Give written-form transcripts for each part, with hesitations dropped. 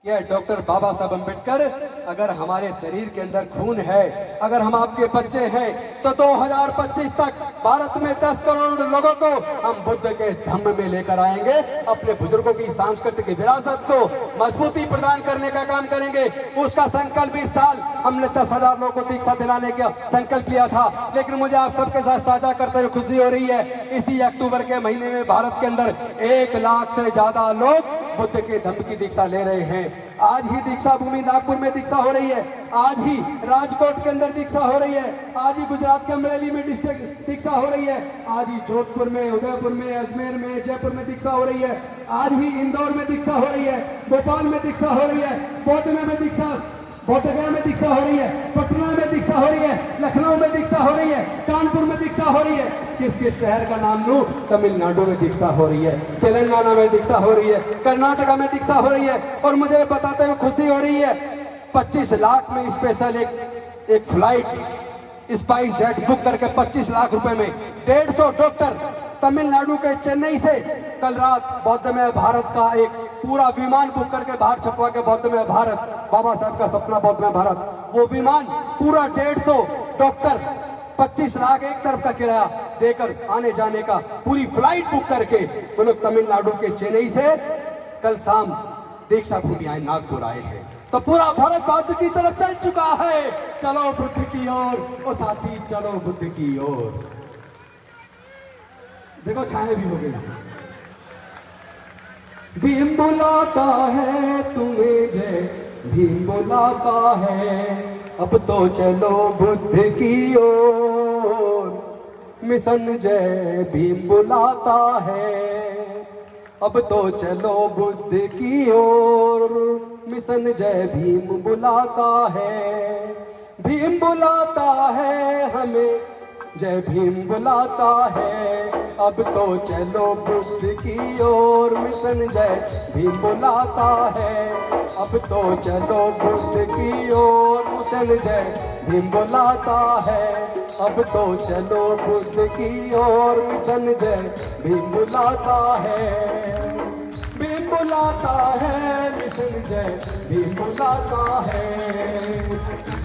कि डॉक्टर बाबा साहब अम्बेडकर, अगर हमारे शरीर के अंदर खून है, अगर हम आपके बच्चे हैं, तो 2025 तक भारत में 10 करोड़ लोगों को हम बुद्ध के धम्म में लेकर आएंगे। अपने बुजुर्गों की सांस्कृतिक विरासत को मजबूती प्रदान करने का काम करेंगे। उसका संकल्प इस साल हमने 10,000 लोगों को दीक्षा दिलाने का संकल्प लिया था, लेकिन मुझे आप सबके साथ साझा करते हुए खुशी हो रही है, इसी अक्टूबर के महीने में भारत के अंदर 1 लाख से ज्यादा लोग बुद्ध के धम्म की दीक्षा ले रहे हैं। आज ही दीक्षा भूमि नागपुर में दीक्षा हो रही है, आज ही राजकोट के अंदर दीक्षा हो रही है, आज ही गुजरात के अमरेली में डिस्ट्रिक्ट दीक्षा हो रही है, आज ही जोधपुर में, उदयपुर में, अजमेर में, जयपुर में दीक्षा हो रही है, आज ही इंदौर में दीक्षा हो रही है, भोपाल में दीक्षा हो रही है, बोधगया में दीक्षा हो रही है, पटना में दीक्षा हो रही है, लखनऊ में दीक्षा हो रही है, कानपुर में दीक्षा हो रही है। किस किस शहर का नाम लूं? तमिलनाडु में दीक्षा हो रही है, तेलंगाना में दीक्षा हो रही है, कर्नाटका में दीक्षा हो रही है। और मुझे बताते हुए खुशी हो रही है, 25 लाख में स्पेशल एक फ्लाइट स्पाइस जेट बुक करके 25 लाख रुपए में 150 डॉक्टर तमिलनाडु के चेन्नई से कल रात बौद्धमय भारत का एक पूरा विमान बुक करके बाहर छपवा के बौद्धमय भारत, बाबा साहब का सपना बौद्धमय भारत, वो विमान पूरा 150 डॉक्टर 25 लाख एक तरफ का किराया देकर आने जाने का पूरी फ्लाइट बुक करके वो लोग तमिलनाडु के चेन्नई से कल शाम दीक्षा भूमि आए, नागपुर आए हैं। तो पूरा भारत बौद्ध की तरफ चल चुका है। चलो बुद्ध की ओर, ओ साथी चलो बुद्ध की ओर। देखो छाए भी हो गई। भीम बुलाता है तुम्हें, जय भीम बुलाता है, अब तो चलो बुद्ध की ओर। मिशन जय भीम बुलाता है, अब तो चलो बुद्ध की ओर। मिशन जय भीम बुलाता है, भीम बुलाता है हमें, जय भीम बुलाता है, अब तो चलो बुद्ध की ओर। मिशन जय भीम बुलाता है, अब तो चलो बुद्ध की ओर। मिशन जय भीम बुलाता है, अब तो चलो बुद्ध की ओर। मिशन जय भीम बुलाता है, भीम बुलाता है, मिशन जय भीम बुलाता है,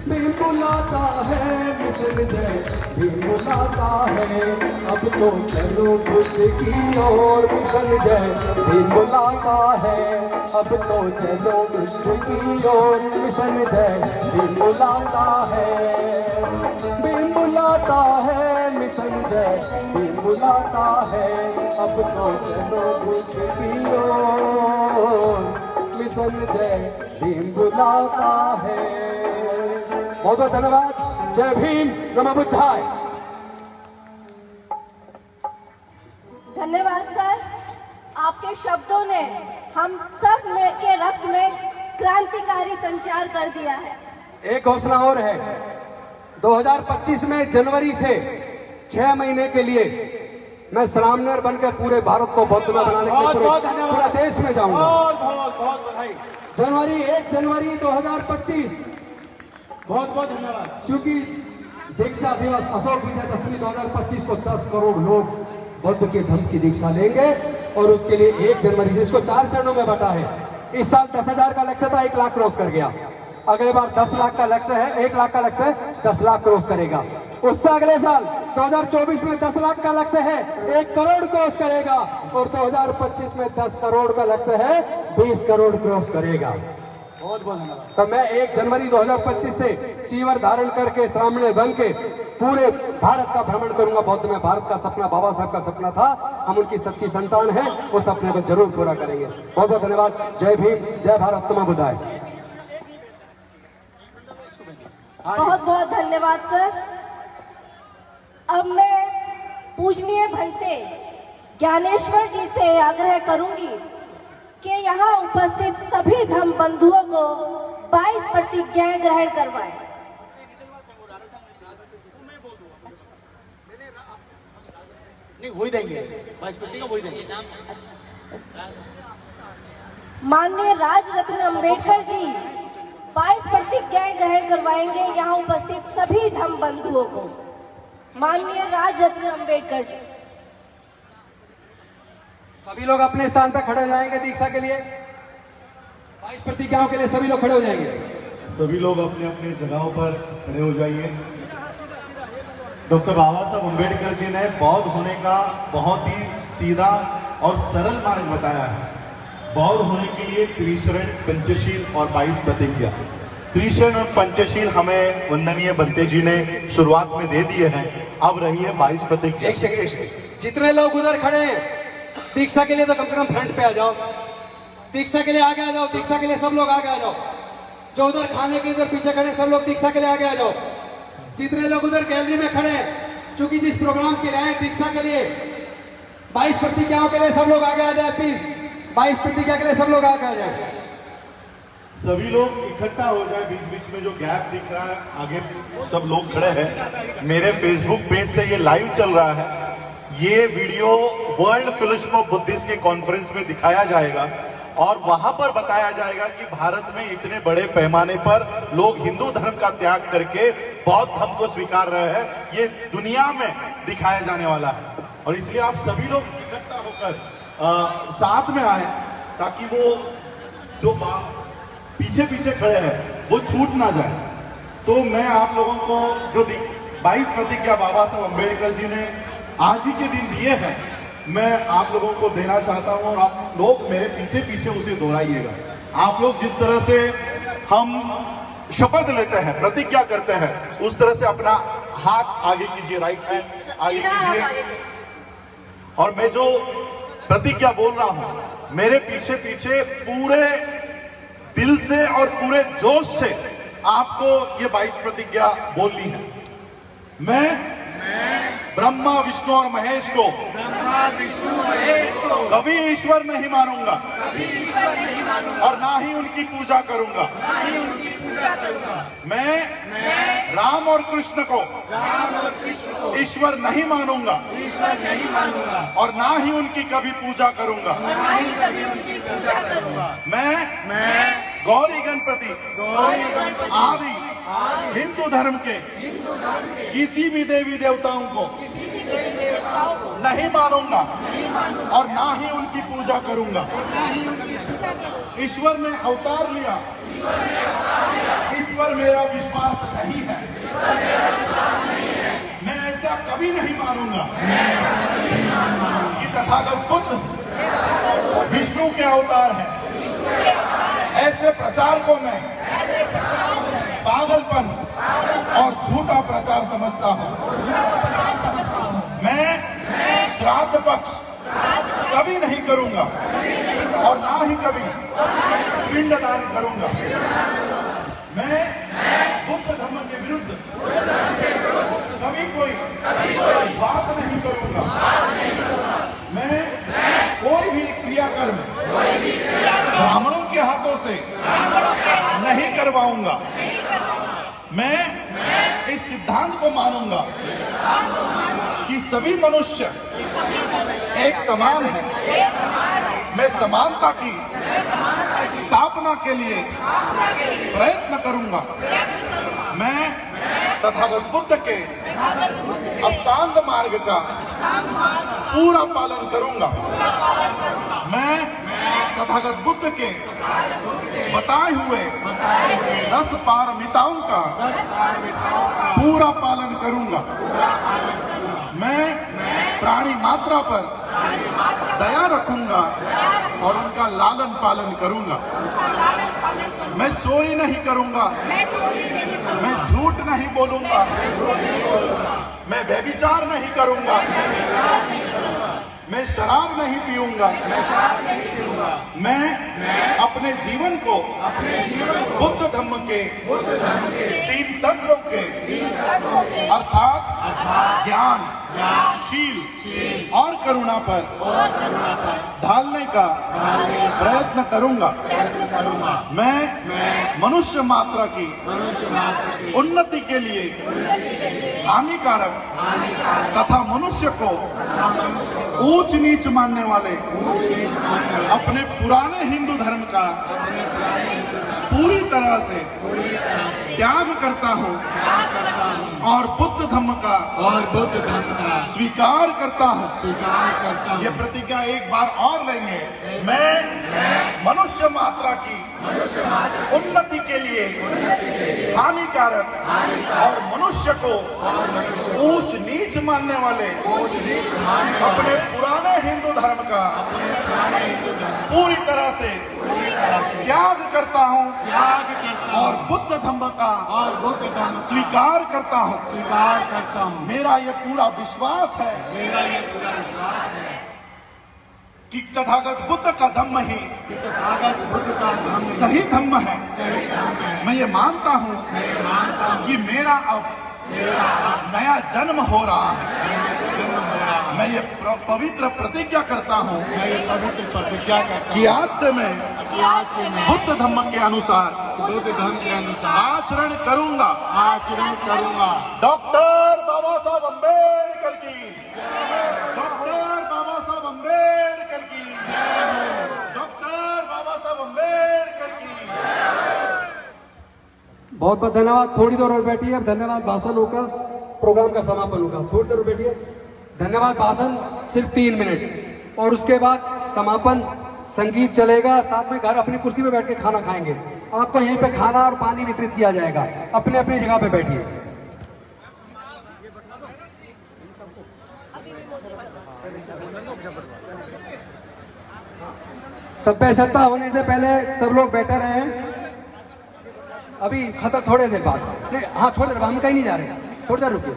भीम बुलाता है, मिशन जय भीम बुलाता है, अब तो चलो बुद्ध की ओर। मिशन जय भीम बुलाता है, अब तो चलो बुद्ध की ओर। मिशन जय भीम बुलाता है, भीम बुलाता है, मिशन जय भीम बुलाता है, अब तो चलो बुद्ध की ओर। मिशन जय भीम बुलाता है। बहुत बहुत धन्यवाद। जय भीम, नमो बुद्धाय। धन्यवाद सर, आपके शब्दों ने हम सब के रक्त में क्रांतिकारी संचार कर दिया है। एक घोषणा और है, 2025 में जनवरी से 6 महीने के लिए मैं श्रामनेर बनकर पूरे भारत को बौद्धमय बनाने के लिए पूरे देश में जाऊंगा। बहुत बधाई। एक जनवरी 2025। बहुत बहुत धन्यवाद। क्योंकि दीक्षा दिवस अशोक विजयदशमी 2025 को 10 करोड़ लोग बौद्ध के धम्म की दीक्षा लेंगे और उसके लिए 1 जनवरी से इसको 4 चरणों में बटा है। इस साल 10,000 का लक्ष्य था, 1 लाख क्रॉस कर गया। अगले बार 10 लाख का लक्ष्य है, 1 लाख का लक्ष्य है, 10 लाख क्रॉस करेगा। उससे अगले साल 2024 में 10 लाख का लक्ष्य है, 1 करोड़ क्रॉस करेगा। और 2025 में 10 करोड़ का लक्ष्य है, 20 करोड़ क्रॉस करेगा। बहुत बहुत धन्यवाद। तो मैं 1 जनवरी 2025 से चीवर धारण करके सामने बन के पूरे भारत का भ्रमण करूंगा। बौद्ध में भारत का सपना बाबा साहब का सपना था, हम उनकी सच्ची संतान हैं, उस सपने को जरूर पूरा करेंगे। बहुत बहुत धन्यवाद। जय भीम, जय भारत, नमो बुद्धाय। बहुत बहुत धन्यवाद सर। अब मैं पूजनीय भंते ज्ञानेश्वर जी से आग्रह करूंगी कि यहाँ उपस्थित सभी धम्म बंधुओं को 22 प्रतिज्ञाएं ग्रहण करवाएं। नहीं वही देंगे, 22 प्रतिज्ञा वही देंगे। माननीय राजरत्न अंबेडकर जी 22 प्रतिज्ञाएं ग्रहण करवाएंगे यहाँ उपस्थित सभी धम्म बंधुओं को। माननीय राजरत्न अंबेडकर जी। सभी लोग अपने स्थान पर खड़े हो जाएंगे दीक्षा के लिए। 22 प्रतिज्ञाओं के लिए सभी लोग खड़े हो जाएंगे। सभी लोग अपने अपने जगहों पर खड़े हो जाइए। डॉक्टर बाबा साहब अम्बेडकर जी ने बौद्ध होने का बहुत ही सीधा और सरल मार्ग बताया है। बौद्ध होने के लिए त्रिशरण, पंचशील और 22 प्रतिज्ञा। त्रिशरण और पंचशील हमें वंदनीय बंते जी ने शुरुआत में दे दिए हैं, अब रही है 22 प्रतिज्ञा। एक सेकंड, जितने लोग उधर खड़े हैं दीक्षा के लिए तो कम से कम फ्रंट पे आ जाओ, दीक्षा के लिए आगे आ जाओ, दीक्षा के लिए सब लोग आगे आ जाओ। जो उधर खाने के उधर पीछे खड़े सब लोग दीक्षा के लिए आगे आ जाओ। जितने लोग उधर गैलरी में खड़े हैं, क्योंकि जिस प्रोग्राम के लिए दीक्षा के लिए 22 प्रतिज्ञाओं के लिए सब लोग आगे आ जाए प्लीज। 22 प्रतिज्ञा के लिए सब लोग आगे आ जाए। सभी लोग इकट्ठा हो जाए। बीच बीच में जो गैप दिख रहा है, आगे सब लोग खड़े हैं। मेरे फेसबुक पेज से ये लाइव चल रहा है। ये video world fellowship of Buddhist के कॉन्फ्रेंस में दिखाया जाएगा और वहां पर बताया जाएगा कि भारत में इतने बड़े पैमाने पर लोग हिंदू धर्म का त्याग करके बौद्ध धर्म को स्वीकार रहे हैं। ये दुनिया में दिखाया जाने वाला है और इसलिए आप सभी लोग इकट्ठा होकर साथ में आए ताकि वो जो पीछे पीछे खड़े हैं वो छूट ना जाए। तो मैं आप लोगों को जो 22 प्रतिज्ञा बाबा साहब अम्बेडकर जी ने आज ही के दिन दिए हैं, मैं आप लोगों को देना चाहता हूं और आप लोग मेरे पीछे पीछे उसे दोहराइएगा। आप लोग जिस तरह से हम शपथ लेते हैं, प्रतिज्ञा करते हैं, उस तरह से अपना हाथ आगे कीजिए, राइट हैंड आगे कीजिए। और मैं जो प्रतिज्ञा बोल रहा हूं, मेरे पीछे पीछे पूरे दिल से और पूरे जोश से आपको ये 22 प्रतिज्ञा बोलनी है। मैं ब्रह्मा विष्णु और महेश को कभी ईश्वर नहीं मानूंगा और ना ही उनकी पूजा करूंगा। मैं राम और कृष्ण को ईश्वर नहीं मानूंगा और ना ही उनकी कभी पूजा करूंगा। मैं गौरी गणपति आदि हिंदू धर्म के किसी भी देवी देवताओं को नहीं मानूंगा और ना ही उनकी पूजा करूंगा। ईश्वर ने अवतार लिया, इस पर मेरा विश्वास सही है। मैं ऐसा कभी नहीं मानूंगा कि तथागत बुद्ध विष्णु के अवतार हैं। ऐसे प्रचारकों में पागलपन और झूठा प्रचार समझता हूं। मैं श्राद्ध पक्ष कभी नहीं करूंगा और ना ही कभी पिंडदान करूंगा। मैं बुद्ध धर्म के विरुद्ध कभी कोई बात नहीं करूंगा। मैं कोई भी क्रियाकर्म ब्राह्मणों के हाथों से नहीं करवाऊंगा। मैं इस सिद्धांत को मानूंगा कि सभी मनुष्य एक समान है। मैं समानता की स्थापना के लिए प्रयत्न करूंगा। मैं तथागत बुद्ध के अष्टांग मार्ग का पूरा पालन करूंगा। मैं तथागत बुद्ध के बताए हुए 10 पारमिताओं का पूरा पालन करूंगा। मैं प्राणी मात्रा पर दया रखूंगा और उनका लालन पालन करूंगा। मैं चोरी नहीं करूंगा, मैं झूठ नहीं बोलूंगा, मैं व्यभिचार नहीं करूंगा, मैं शराब नहीं पीऊंगा। मैं अपने जीवन को बुद्ध धर्म के 3 तत्वों के अर्थात ज्ञान, शील और करुणा पर ढालने का प्रयत्न करूंगा। मैं मनुष्य मात्रा की उन्नति के लिए हानिकारक तथा मनुष्य को ऊंच नीच मानने वाले अपने पुराने हिंदू धर्म का पूरी तरह से त्याग करता हूँ और बुद्ध धर्म का स्वीकार करता हूँ। ये प्रतिज्ञा एक बार और लेंगे। मैं मनुष्य मात्रा की उन्नति के लिए हानिकारक और मनुष्य को ऊंच नीच मानने वाले अपने पुराने हिंदू धर्म का पूरी तरह से त्याग करता हूँ और बुद्ध धर्म का स्वीकार करता हूँ। मेरा ये पूरा विश्वास है कि तथागत बुद्ध का धम्म ही सही धम्म है। मैं ये मानता हूँ कि मेरा अब नया जन्म हो रहा है। मैं ये पवित्र प्रतिज्ञा करता हूँ कि आज से मैं बुद्ध धम्म के अनुसार आचरण करूंगा। डॉक्टर बाबा साहब अम्बेडकर की, डॉक्टर बाबा साहब अम्बेडकर की, डॉक्टर बाबा साहब अम्बेडकर की। बहुत बहुत धन्यवाद। थोड़ी देर और बैठिए। अब धन्यवाद भाषण होगा, प्रोग्राम का समापन होगा। थोड़ी देर बैठिए। धन्यवाद भाषण सिर्फ 3 मिनट और उसके बाद समापन, संगीत चलेगा। साथ में घर अपनी कुर्सी पे बैठ के खाना खाएंगे। आपको यहीं पे खाना और पानी वितरित किया जाएगा। अपने अपनी जगह पे बैठिए। सभ्य सत्ता होने से पहले सब लोग बैठे रहे हैं। अभी खत्म थोड़े देर बाद। नहीं, हाँ थोड़ी देर बाद, हम कहीं नहीं जा रहे, थोड़ी देर रुकिए।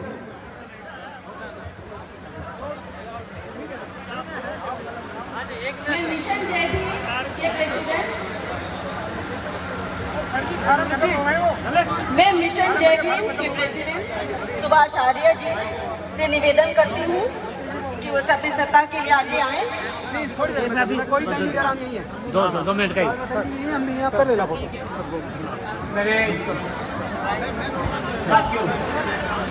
मैं मिशन जय भीम के प्रेसिडेंट सुभाष आर्य जी से निवेदन करती हूँ कि वो सभ्य सत्ता के लिए आगे आए। प्लीज थोड़ी देर में, कोई टाइम नहीं, आराम नहीं है। 2 मिनट का ही। ये हम यहाँ पर ले ला फोटो।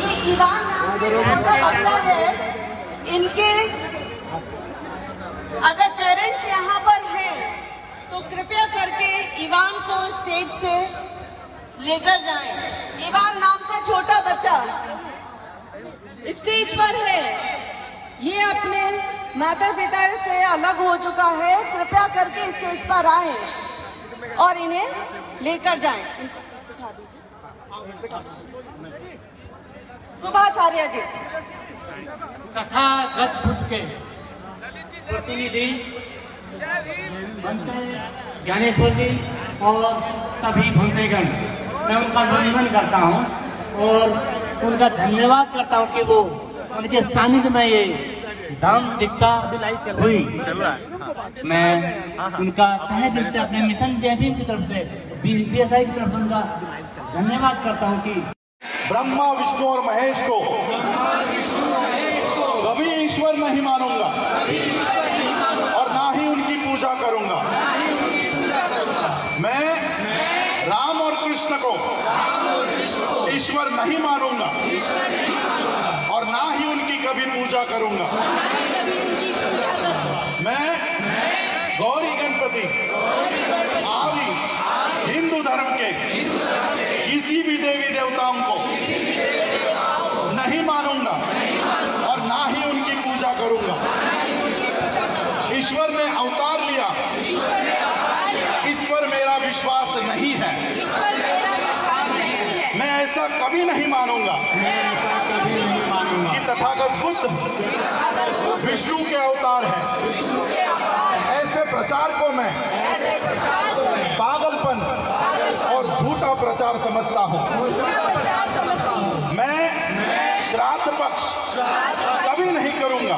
ये ईवान नाम के छोटा बच्चा है। इनके अगर पेरेंट्स यहाँ पर हैं तो कृपया करके ईवान को स्टेज से लेकर जाएं। ईवान नाम का छोटा बच्चा स्टेज पर है। ये अपने माता पिता से अलग हो चुका है। कृपया करके स्टेज पर आए और इन्हें लेकर जाएं। सुभाष आर्य जी। तथागत बुद्ध के प्रतिनिधि ज्ञानेश्वर जी और सभी भक्तगण, मैं उनका वंदन करता हूँ और उनका धन्यवाद करता हूँ कि वो उनके सानिध्य में ये धाम दीक्षा हुई। मैं उनका तहे दिल से अपने मिशन जय भीम की तरफ से, BSI की तरफ से उनका धन्यवाद करता हूँ कि ब्रह्मा विष्णु और महेश को कभी ईश्वर नहीं मानूंगा और ना ही उनकी पूजा करूंगा। मैं राम और कृष्ण को ईश्वर नहीं मानूंगा और ना ही उनकी कभी पूजा करूंगा। मैं गौरी गणपति आदि हिंदू धर्म के किसी भी देवी देवताओं को नहीं मानूंगा और ना ही उनकी पूजा करूंगा। ईश्वर ने अवतार लिया, इस पर मेरा विश्वास नहीं है। मैं ऐसा कभी नहीं मानूंगा कि तथागत बुद्ध विष्णु के अवतार हैं। ऐसे प्रचार को मैं पागलपन और झूठा प्रचार समझता हूँ। मैं श्राद्ध पक्ष कभी नहीं करूंगा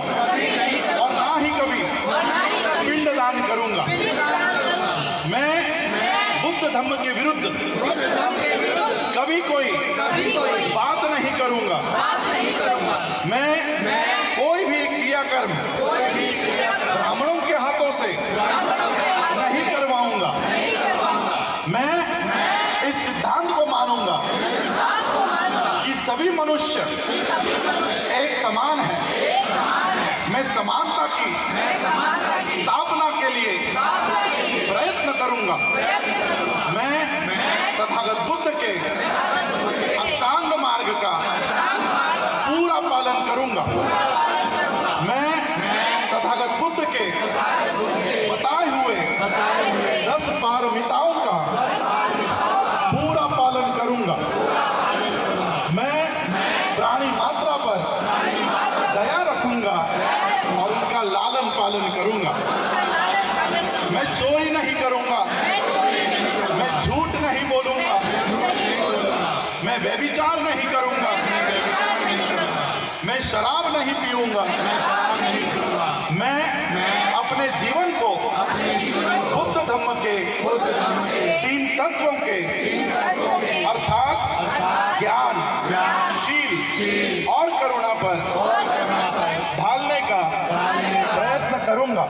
और ना ही कभी पिंडदान करूंगा। मैं बुद्ध धम्म के विरुद्ध कभी कोई बात नहीं करूंगा। मैं कोई भी क्रियाकर्म ब्राह्मणों के हाथों से नहीं करवाऊंगा। मैं इस सिद्धांत को मानूंगा कि सभी मनुष्य एक समान है। मैं समानता की स्थापना के लिए प्रयत्न करूंगा। करूंगा। मैं तथागत बुद्ध के अष्टांग मार्ग का पूरा पालन करूंगा। मैं तथागत बुद्ध के बताए हुए 10 पारमिताओं का पूरा पालन करूंगा। मैं प्राणी मात्रा पर दया रखूंगा और उनका लालन पालन करूंगा। मैं चोरी नहीं करूंगा, मैं झूठ नहीं बोलूंगा, मैं व्यभिचार नहीं करूंगा, मैं शराब नहीं पीऊंगा। मैं अपने जीवन को बुद्ध धम्म के 3 तत्वों के अर्थात ज्ञान, शील और करुणा पर ढालने का प्रयत्न करूंगा।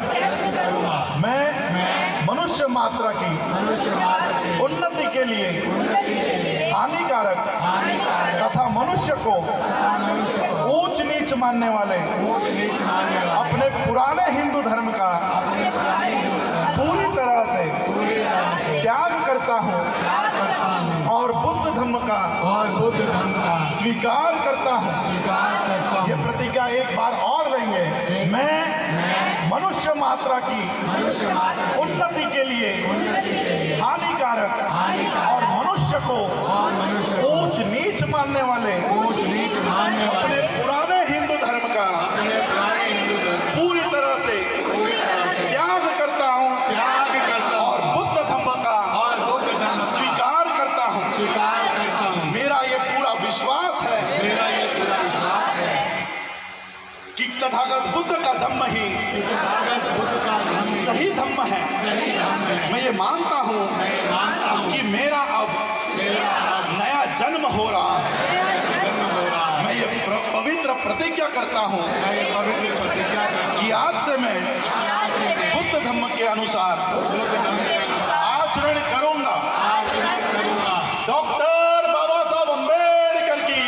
मैं मनुष्य मात्रा की उन्नति के लिए हानिकारक तथा मनुष्य को ऊंच नीच मानने वाले अपने पुराने हिंदू धर्म का पूरी तरह से त्याग करता हूँ और बुद्ध धर्म का स्वीकार करता हूँ। ये प्रतिज्ञा एक बार और लेंगे। मैं मनुष्य मात्रा की उन्नति के लिए हानिकारक और मनुष्य को ऊंच नीच मानने वाले अपने पुराने हिंदू धर्म का पूरी तरह से त्याग करता हूँ और बुद्ध धर्म का स्वीकार करता हूँ। मेरा ये पूरा विश्वास है कि तथागत बुद्ध का धम्म ही सही धम्म है। मैं ये मानता हूँ कि मेरा अब नया जन्म हो रहा है। मैं ये पवित्र प्रतिज्ञा करता हूँ कि आज से मैं बुद्ध धम्म के अनुसार आचरण करूंगा। डॉक्टर बाबा साहब अम्बेडकर की,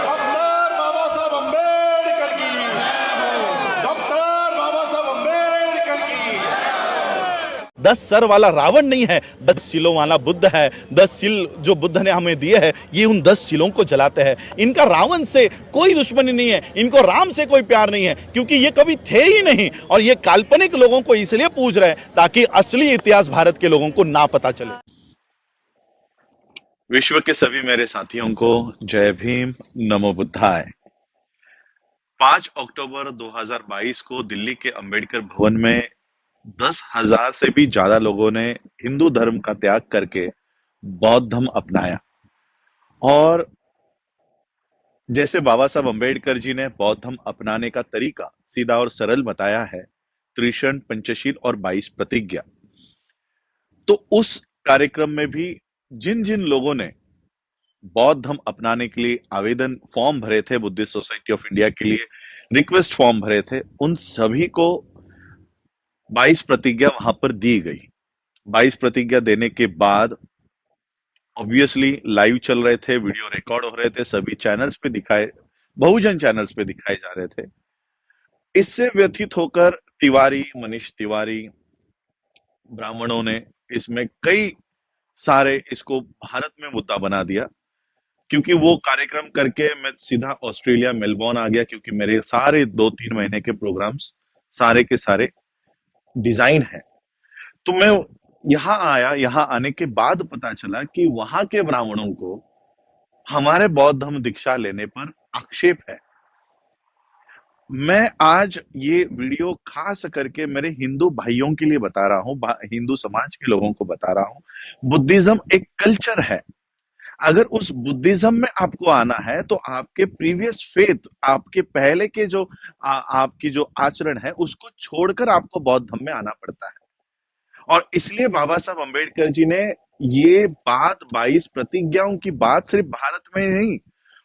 डॉक्टर बाबा साहब अम्बेडकर की, डॉक्टर बाबा साहब अम्बेडकर की। 10 सर वाला रावण नहीं है, 10 सिलों वाला बुद्ध है। 10 सिल जो बुद्ध ने हमें दिए हैं, ये उन 10 सिलों को जलाते हैं। इनका रावण से कोई दुश्मनी नहीं है, इनको राम से कोई प्यार नहीं है, क्योंकि ये कभी थे ही नहीं। और ये काल्पनिक लोगों को इसलिए पूज रहे हैं ताकि असली इतिहास भारत के लोगों को ना पता चले। विश्व के सभी मेरे साथियों को जय भीम, नमो बुद्धाय। 5 अक्टूबर 2022 को दिल्ली के अंबेडकर भवन में 10,000 से भी ज्यादा लोगों ने हिंदू धर्म का त्याग करके बौद्ध धर्म अपनाया। और जैसे बाबा साहब अम्बेडकर जी ने बौद्ध धर्म अपनाने का तरीका सीधा और सरल बताया है, त्रिशरण, पंचशील और 22 प्रतिज्ञा। तो उस कार्यक्रम में भी जिन जिन लोगों ने बौद्ध धर्म अपनाने के लिए आवेदन फॉर्म भरे थे, बुद्धिस्ट सोसाइटी ऑफ इंडिया के लिए रिक्वेस्ट फॉर्म भरे थे, उन सभी को 22 प्रतिज्ञा वहां पर दी गई। 22 प्रतिज्ञा देने के बाद ऑब्वियसली लाइव चल रहे थे, वीडियो रिकॉर्ड हो रहे थे, सभी चैनल्स पे दिखाए, बहुजन चैनल्स पे दिखाए जा रहे थे। इससे व्यथित होकर तिवारी, मनीष तिवारी, ब्राह्मणों ने इसमें कई सारे इसको भारत में मुद्दा बना दिया। क्योंकि वो कार्यक्रम करके मैं सीधा ऑस्ट्रेलिया मेलबोर्न आ गया, क्योंकि मेरे सारे 2-3 महीने के प्रोग्राम्स सारे के सारे डिजाइन है। तो मैं यहाँ आया, यहाँ आने के बाद पता चला कि वहां के ब्राह्मणों को हमारे बौद्ध धर्म दीक्षा लेने पर आक्षेप है। मैं आज ये वीडियो खास करके मेरे हिंदू भाइयों के लिए बता रहा हूँ, हिंदू समाज के लोगों को बता रहा हूँ। बुद्धिज्म एक कल्चर है। अगर उस बुद्धिज्म में आपको आना है तो आपके प्रीवियस फेथ, आपके पहले के जो आपकी जो आचरण है उसको छोड़कर आपको बौद्ध धर्म में आना पड़ता है। और इसलिए बाबा साहब अम्बेडकर जी ने ये बात 22 प्रतिज्ञाओं की बात सिर्फ भारत में नहीं,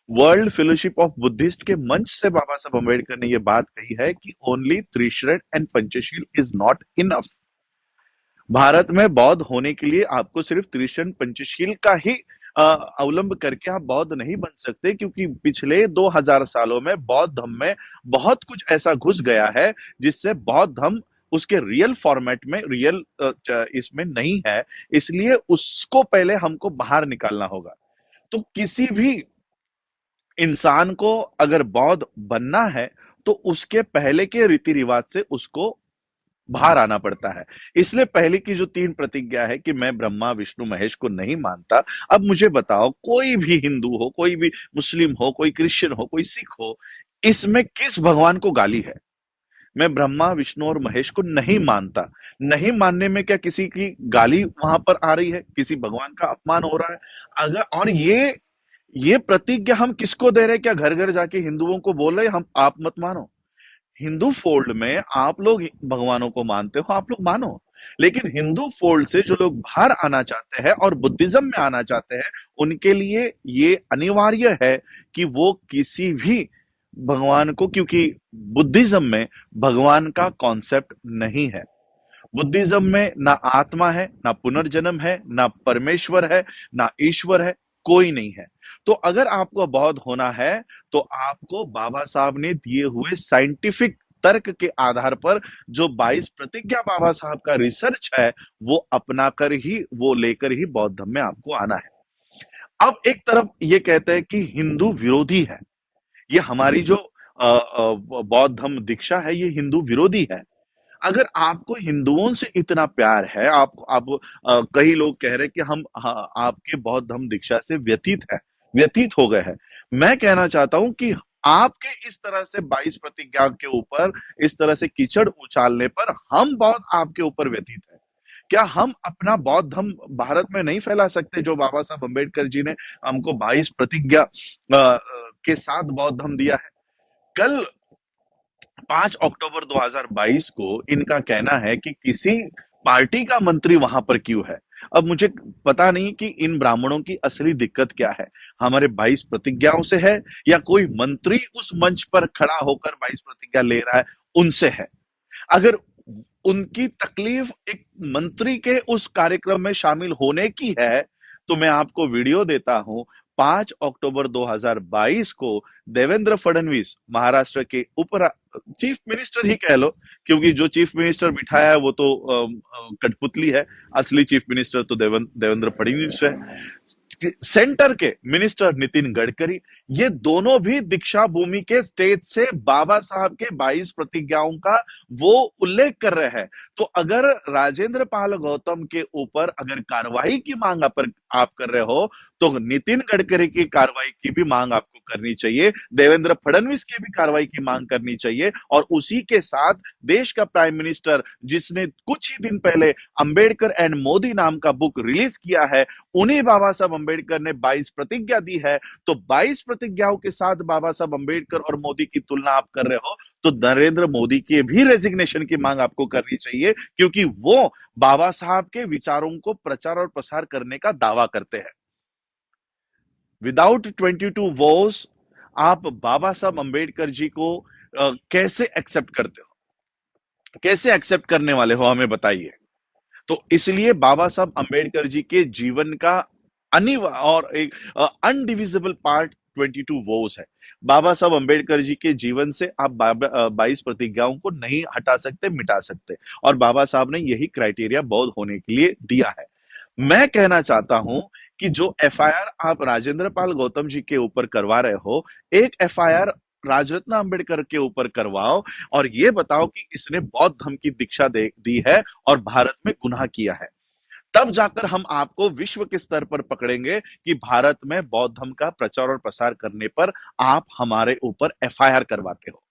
वर्ल्ड फेलोशिप ऑफ बुद्धिस्ट के मंच से बाबा साहब अम्बेडकर ने ये बात कही है कि only Trisharan and Panchsheel is not enough. Bharat में बौद्ध होने के लिए आपको सिर्फ त्रिशरण पंचशील का ही अवलंब करके आप बौद्ध नहीं बन सकते, क्योंकि पिछले 2000 सालों में बौद्ध धर्म में बहुत कुछ ऐसा घुस गया है जिससे बौद्ध धर्म उसके रियल फॉर्मेट में, रियल इसमें नहीं है, इसलिए उसको पहले हमको बाहर निकालना होगा। तो किसी भी इंसान को अगर बौद्ध बनना है तो उसके पहले के रीति रिवाज से उसको बाहर आना पड़ता है। इसलिए पहले की जो 3 प्रतिज्ञा है कि मैं ब्रह्मा विष्णु महेश को नहीं मानता। अब मुझे बताओ, कोई भी हिंदू हो, कोई भी मुस्लिम हो, कोई क्रिश्चियन हो, कोई सिख हो, इसमें किस भगवान को गाली है? मैं ब्रह्मा विष्णु और महेश को नहीं मानता। नहीं मानने में क्या किसी की गाली वहां पर आ रही है? किसी भगवान का अपमान हो रहा है? अगर और ये प्रतिज्ञा हम किसको दे रहे हैं? क्या घर घर जाके हिंदुओं को बोल रहे हैं हम आप मत मानो? हिंदू फोल्ड में आप लोग भगवानों को मानते हो, आप लोग मानो, लेकिन हिंदू फोल्ड से जो लोग बाहर आना चाहते हैं और बुद्धिज्म में आना चाहते हैं, उनके लिए ये अनिवार्य है कि वो किसी भी भगवान को, क्योंकि बुद्धिज्म में भगवान का कॉन्सेप्ट नहीं है। बुद्धिज्म में ना आत्मा है, ना पुनर्जन्म है, ना परमेश्वर है, ना ईश्वर है, कोई नहीं है। तो अगर आपको बौद्ध होना है तो आपको बाबा साहब ने दिए हुए साइंटिफिक तर्क के आधार पर जो 22 प्रतिज्ञा बाबा साहब का रिसर्च है वो अपना कर ही, वो लेकर ही बौद्ध धर्म में आपको आना है। अब एक तरफ ये कहते हैं कि हिंदू विरोधी है, ये हमारी जो बौद्ध धर्म दीक्षा है ये हिंदू विरोधी है। अगर आपको हिंदुओं से इतना प्यार है, आप कई लोग कह रहे हैं कि हम आपके बौद्ध धर्म दीक्षा से व्यतीत हो गए हैं। मैं कहना चाहता हूं कि आपके इस तरह से 22 प्रतिज्ञा के ऊपर इस तरह से कीचड़ उछालने पर हम बौद्ध आपके ऊपर व्यतीत है। क्या हम अपना बौद्ध धर्म भारत में नहीं फैला सकते जो बाबा साहब अम्बेडकर जी ने हमको 22 प्रतिज्ञा के साथ बौद्ध धर्म दिया है? कल 5 अक्टूबर 2022 को इनका कहना है कि किसी पार्टी का मंत्री वहां पर क्यों है। अब मुझे पता नहीं कि इन ब्राह्मणों की असली दिक्कत क्या है, हमारे 22 प्रतिज्ञाओं से है या कोई मंत्री उस मंच पर खड़ा होकर 22 प्रतिज्ञा ले रहा है उनसे है। अगर उनकी तकलीफ एक मंत्री के उस कार्यक्रम में शामिल होने की है तो मैं आपको वीडियो देता हूं। 5 अक्टूबर 2022 को देवेंद्र फडणवीस, महाराष्ट्र के चीफ मिनिस्टर ही कह लो, क्योंकि जो चीफ मिनिस्टर बिठाया है वो तो कठपुतली है, असली चीफ मिनिस्टर तो देवेंद्र फडणवीस है। सेंटर के मिनिस्टर नितिन गडकरी, ये दोनों भी दीक्षा भूमि के स्टेज से बाबा साहब के 22 प्रतिज्ञाओं का वो उल्लेख कर रहे हैं। तो अगर राजेंद्र पाल गौतम के ऊपर अगर कार्रवाई की मांग आप कर रहे हो तो नितिन गडकरी की कार्रवाई की भी मांग आपको करनी चाहिए, देवेंद्र फडणवीस की भी कार्रवाई की मांग करनी चाहिए। और उसी के साथ देश का प्राइम मिनिस्टर जिसने कुछ ही दिन पहले अंबेडकर एंड मोदी नाम का बुक रिलीज किया है, उन्हीं बाबा साहब अंबेडकर ने 22 प्रतिज्ञा दी है। तो 22 प्रतिज्ञाओं के साथ बाबा साहब अंबेडकर और मोदी की तुलना आप कर रहे हो तो नरेंद्र मोदी के भी रेजिग्नेशन की मांग आपको करनी चाहिए, क्योंकि वो बाबा साहब के विचारों को प्रचार और प्रसार करने का दावा करते हैं। विदाउट 22 वोस आप बाबा साहब अंबेडकर जी को कैसे एक्सेप्ट करते हो? कैसे एक्सेप्ट करने वाले हो, हमें बताइए। तो इसलिए बाबा साहब अंबेडकर जी के जीवन का और एक अनडिविजिबल पार्ट 22 वोस है। बाबा साहब अंबेडकर जी के जीवन से आप 22 प्रतिज्ञाओं को नहीं हटा सकते, मिटा सकते, और बाबा साहब ने यही क्राइटेरिया बौद्ध होने के लिए दिया है। मैं कहना चाहता हूं कि जो एफआईआर आप राजेंद्र पाल गौतम जी के ऊपर करवा रहे हो, एक एफआईआर राजरत्न अंबेडकर के ऊपर करवाओ और ये बताओ कि इसने बौद्ध धर्म की दीक्षा दी है और भारत में गुनाह किया है। तब जाकर हम आपको विश्व के स्तर पर पकड़ेंगे कि भारत में बौद्ध धर्म का प्रचार और प्रसार करने पर आप हमारे ऊपर एफआईआर करवाते हो।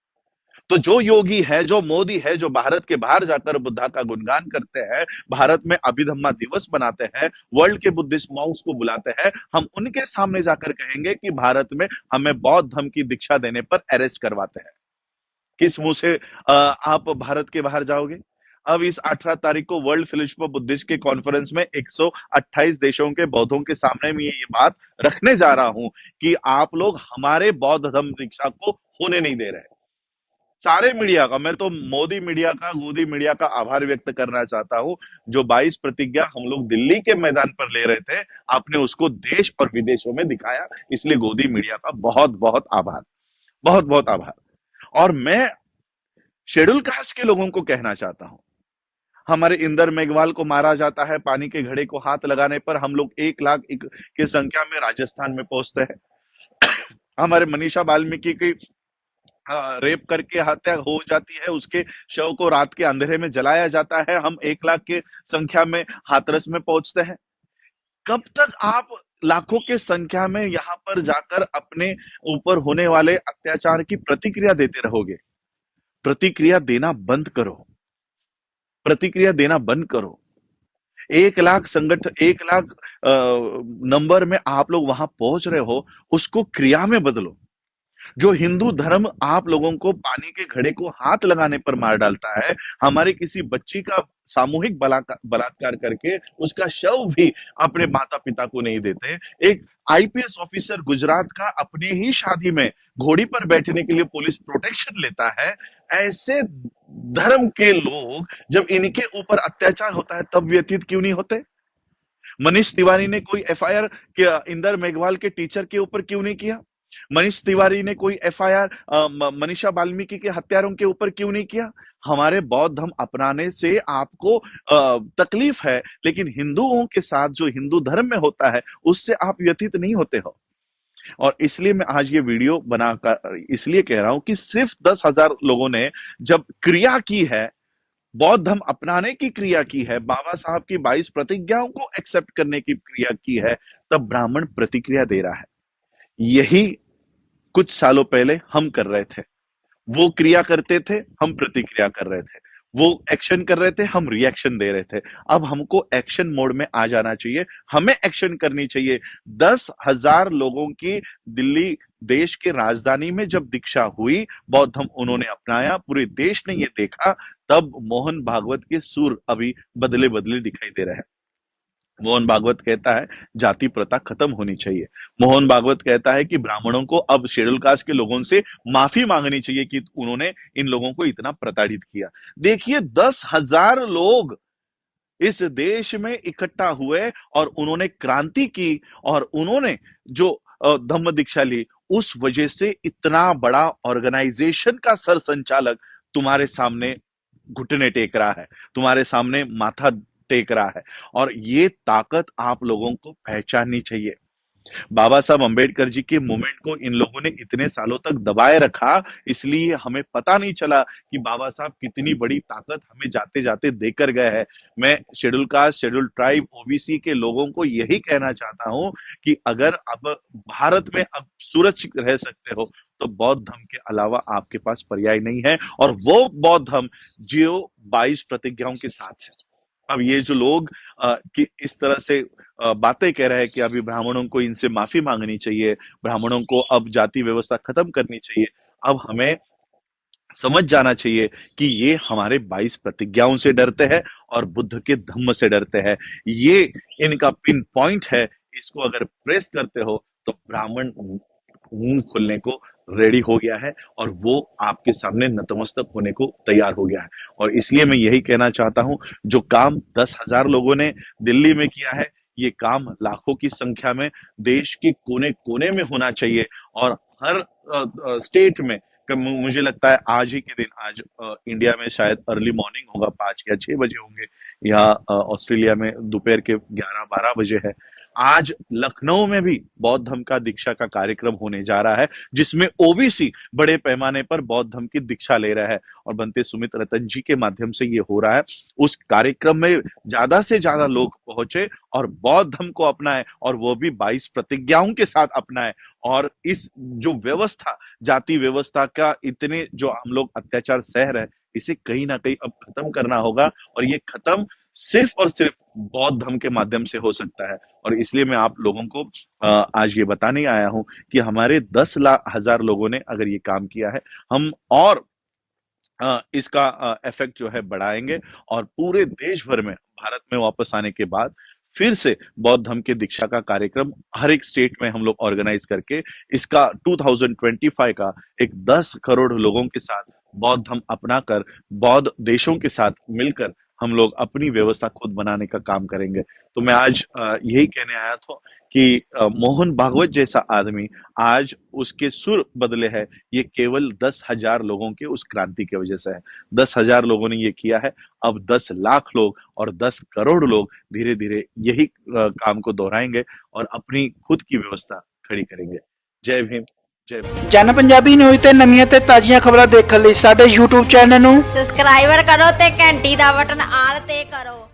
तो जो योगी है, जो मोदी है, जो भारत के बाहर जाकर बुद्धा का गुणगान करते हैं, भारत में अभिधम्मा दिवस बनाते हैं, वर्ल्ड के बुद्धिस्ट मॉन्क्स को बुलाते हैं, हम उनके सामने जाकर कहेंगे कि भारत में हमें बौद्ध धर्म की दीक्षा देने पर अरेस्ट करवाते हैं। किस मुंह से आप भारत के बाहर जाओगे? अब इस 18 तारीख को वर्ल्ड फेलोशिप ऑफ बुद्धिस्ट के कॉन्फ्रेंस में 128 देशों के बौद्धों के सामने में ये बात रखने जा रहा हूं कि आप लोग हमारे बौद्ध धर्म दीक्षा को होने नहीं दे रहे। सारे मीडिया का, मैं तो मोदी मीडिया का, गोदी मीडिया का आभार व्यक्त करना चाहता हूं। जो 22 प्रतिज्ञा हम लोग दिल्ली के मैदान पर ले रहे थे, आपने उसको देश और विदेशों में दिखाया, इसलिए गोदी मीडिया का बहुत बहुत आभार, बहुत बहुत आभार। और मैं शेड्यूल कास्ट के लोगों को कहना चाहता हूं, हमारे इंदर मेघवाल को मारा जाता है पानी के घड़े को हाथ लगाने पर। हम लोग 1 लाख की संख्या में राजस्थान में पहुंचते हैं। हमारे मनीषा वाल्मीकि की रेप करके हत्या हो जाती है, उसके शव को रात के अंधेरे में जलाया जाता है। हम 1 लाख की संख्या में हाथरस में पहुंचते हैं। कब तक आप लाखों के संख्या में यहाँ पर जाकर अपने ऊपर होने वाले अत्याचार की प्रतिक्रिया देते रहोगे? प्रतिक्रिया देना बंद करो, प्रतिक्रिया देना बंद करो। 1 लाख संगठन, 1 लाख नंबर में आप लोग वहां पहुंच रहे हो, उसको क्रिया में बदलो। जो हिंदू धर्म आप लोगों को पानी के घड़े को हाथ लगाने पर मार डालता है, हमारे किसी बच्ची का सामूहिक बलात्कार करके उसका शव भी अपने माता पिता को नहीं देते, एक आईपीएस ऑफिसर गुजरात का अपने ही शादी में घोड़ी पर बैठने के लिए पुलिस प्रोटेक्शन लेता है, ऐसे धर्म के लोग जब इनके ऊपर अत्याचार होता है तब व्यथित क्यों नहीं होते? मनीष तिवारी ने कोई एफआईआर इंदर मेघवाल के टीचर के ऊपर क्यों नहीं किया? मनीष तिवारी ने कोई एफआईआर मनीषा वाल्मीकि के हत्यारों के ऊपर क्यों नहीं किया? हमारे बौद्ध धर्म अपनाने से आपको तकलीफ है, लेकिन हिंदुओं के साथ जो हिंदू धर्म में होता है उससे आप व्यथित नहीं होते हो। और इसलिए मैं आज ये वीडियो बनाकर इसलिए कह रहा हूं कि सिर्फ 10,000 लोगों ने जब क्रिया की है, बौद्ध धर्म अपनाने की क्रिया की है, बाबा साहब की 22 प्रतिज्ञाओं को एक्सेप्ट करने की क्रिया की है, तब ब्राह्मण प्रतिक्रिया दे रहा है। यही कुछ सालों पहले हम कर रहे थे। वो क्रिया करते थे, हम प्रतिक्रिया कर रहे थे। वो एक्शन कर रहे थे, हम रिएक्शन दे रहे थे। अब हमको एक्शन मोड में आ जाना चाहिए, हमें एक्शन करनी चाहिए। 10,000 लोगों की दिल्ली देश के राजधानी में जब दीक्षा हुई, बौद्ध धर्म उन्होंने अपनाया, पूरे देश ने ये देखा, तब मोहन भागवत के सुर अभी बदले बदले दिखाई दे रहे हैं। मोहन भागवत कहता है जाति प्रथा खत्म होनी चाहिए। मोहन भागवत कहता है कि ब्राह्मणों को अब शेड्यूल कास्ट के लोगों से माफी मांगनी चाहिए कि उन्होंने इन लोगों को इतना प्रताड़ित किया। देखिए 10,000 लोग इस देश में इकट्ठा हुए और उन्होंने क्रांति की, और उन्होंने जो धम्म दीक्षा ली, उस वजह से इतना बड़ा ऑर्गेनाइजेशन का सर संचालक तुम्हारे सामने घुटने टेक रहा है, तुम्हारे सामने माथा टेक रहा है। और ये ताकत आप लोगों को पहचाननी चाहिए। बाबा साहब अंबेडकर जी के मूवमेंट को इन लोगों ने इतने सालों तक दबाए रखा, इसलिए हमें पता नहीं चला कि बाबा साहब कितनी बड़ी ताकत हमें जाते जाते देकर गए हैं। मैं schedule caste, schedule tribe, OBC के लोगों को यही कहना चाहता हूं कि अगर अब भारत में अब सुरक्षित रह सकते हो तो बौद्ध धर्म के अलावा आपके पास पर्याय नहीं है, और वो बौद्ध धर्म जो 22 प्रतिज्ञाओं के साथ है। अब ये जो लोग कि इस तरह से बातें कह रहे हैं कि अभी ब्राह्मणों को इनसे माफी मांगनी चाहिए, ब्राह्मणों को अब जाति व्यवस्था खत्म करनी चाहिए, अब हमें समझ जाना चाहिए कि ये हमारे 22 प्रतिज्ञाओं से डरते हैं और बुद्ध के धम्म से डरते हैं। ये इनका पिन पॉइंट है, इसको अगर प्रेस करते हो तो ब्राह्मण मुंह खोलने को रेडी हो गया है और वो आपके सामने नतमस्तक होने को तैयार हो गया है। और इसलिए मैं यही कहना चाहता हूं, जो काम 10,000 लोगों ने दिल्ली में किया है, ये काम लाखों की संख्या में देश के कोने कोने में होना चाहिए। और हर स्टेट में, मुझे लगता है आज ही के दिन, आज इंडिया में शायद अर्ली मॉर्निंग होगा, 5 या 6 बजे होंगे, यहाँ ऑस्ट्रेलिया में दोपहर के 11-12 बजे है। आज लखनऊ में भी बौद्ध धर्म का दीक्षा का कार्यक्रम होने जा रहा है, जिसमें ओबीसी बड़े पैमाने पर बौद्ध धर्म की दीक्षा ले रहा है, और बनते सुमित रतन जी के माध्यम से ये हो रहा है। उस कार्यक्रम में ज्यादा से ज्यादा लोग पहुंचे और बौद्ध धर्म को अपनाए, और वो भी 22 प्रतिज्ञाओं के साथ अपनाए। और इस जो व्यवस्था, जाति व्यवस्था का इतने जो हम लोग अत्याचार सह रहे हैं, इसे कहीं ना कहीं अब खत्म करना होगा, और ये खत्म सिर्फ और सिर्फ बौद्ध धर्म के माध्यम से हो सकता है। और इसलिए मैं आप लोगों को आज ये बताने आया हूं कि हमारे 10,000 लोगों ने अगर ये काम किया है, हम और इसका इफेक्ट जो है बढ़ाएंगे, और पूरे देश भर में भारत में वापस आने के बाद फिर से बौद्ध धर्म के दीक्षा का कार्यक्रम हर एक स्टेट में हम लोग ऑर्गेनाइज करके इसका 2025 का एक 10 करोड़ लोगों के साथ बौद्ध धर्म अपनाकर, बौद्ध देशों के साथ मिलकर हम लोग अपनी व्यवस्था खुद बनाने का काम करेंगे। तो मैं आज यही कहने आया था कि मोहन भागवत जैसा आदमी आज उसके सुर बदले है, ये केवल 10,000 लोगों के उस क्रांति की वजह से है। 10,000 लोगों ने ये किया है। अब 10 लाख लोग और 10 करोड़ लोग धीरे धीरे यही काम को दोहराएंगे और अपनी खुद की व्यवस्था खड़ी करेंगे। जय भीम, जय भीम। ਜਨ ਪੰਜਾਬੀ ਨਿਊਜ਼ ਤੇ ਨਵੀਆਂ ਤੇ ਤਾਜ਼ੀਆਂ ਖਬਰਾਂ ਦੇਖਣ ਲਈ ਸਾਡੇ YouTube ਚੈਨਲ ਨੂੰ ਸਬਸਕ੍ਰਾਈਬਰ ਕਰੋ ਤੇ ਘੰਟੀ ਦਾ ਬਟਨ ਆਲ ਤੇ ਕਰੋ।